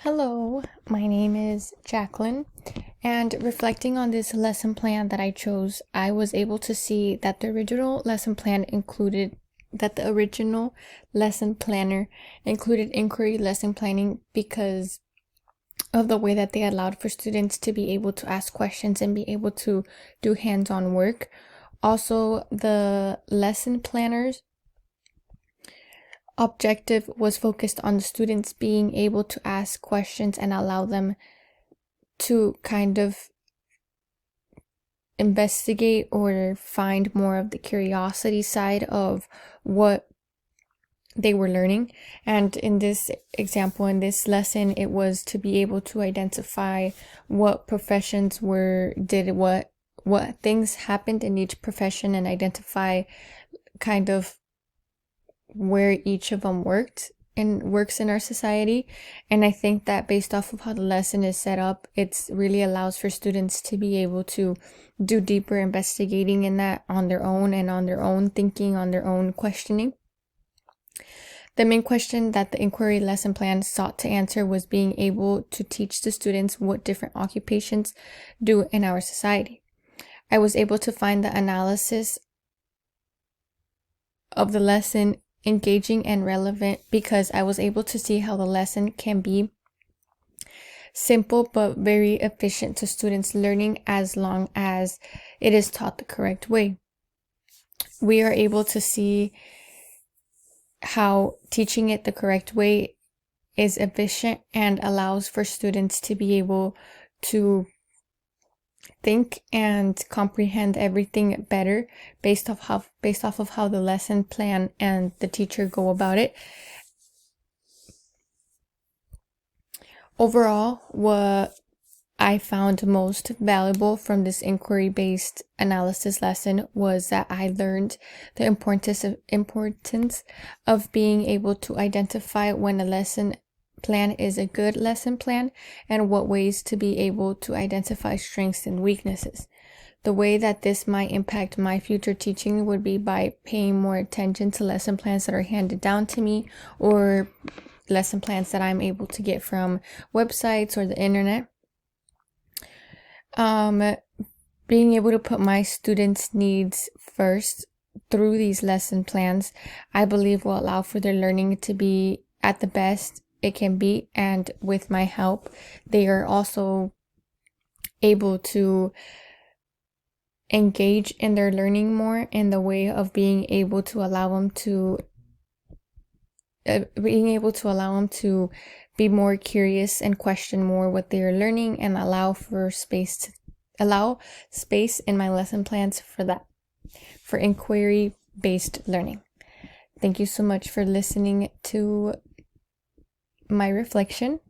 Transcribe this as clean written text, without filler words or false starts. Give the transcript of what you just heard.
Hello, my name is Jacqueline, and reflecting on this lesson plan that I chose, I was able to see that the original lesson planner included inquiry lesson planning because of the way that they allowed for students to be able to ask questions and be able to do hands-on work. Also, the lesson planners objective was focused on the students being able to ask questions and allow them to kind of investigate or find more of the curiosity side of what they were learning. And in this example, in this lesson, it was to be able to identify what professions did what things happened in each profession and identify kind of where each of them works in our society. And I think that based off of how the lesson is set up, it's really allows for students to be able to do deeper investigating in that on their own and on their own thinking, on their own questioning. The main question that the inquiry lesson plan sought to answer was being able to teach the students what different occupations do in our society. I was able to find the analysis of the lesson engaging and relevant because I was able to see how the lesson can be simple but very efficient to students learning as long as it is taught the correct way. We are able to see how teaching it the correct way is efficient and allows for students to be able to think and comprehend everything better based off of how the lesson plan and the teacher go about it. Overall, what I found most valuable from this inquiry-based analysis lesson was that I learned the importance of being able to identify when a lesson plan is a good lesson plan and what ways to be able to identify strengths and weaknesses. The way that this might impact my future teaching would be by paying more attention to lesson plans that are handed down to me or lesson plans that I'm able to get from websites or the internet. Being able to put my students' needs first through these lesson plans, I believe will allow for their learning to be at the best it can be, and with my help, they are also able to engage in their learning more in the way of being able to allow them to be more curious and question more what they are learning and allow space in my lesson plans for inquiry-based learning. Thank you so much for listening to my reflection.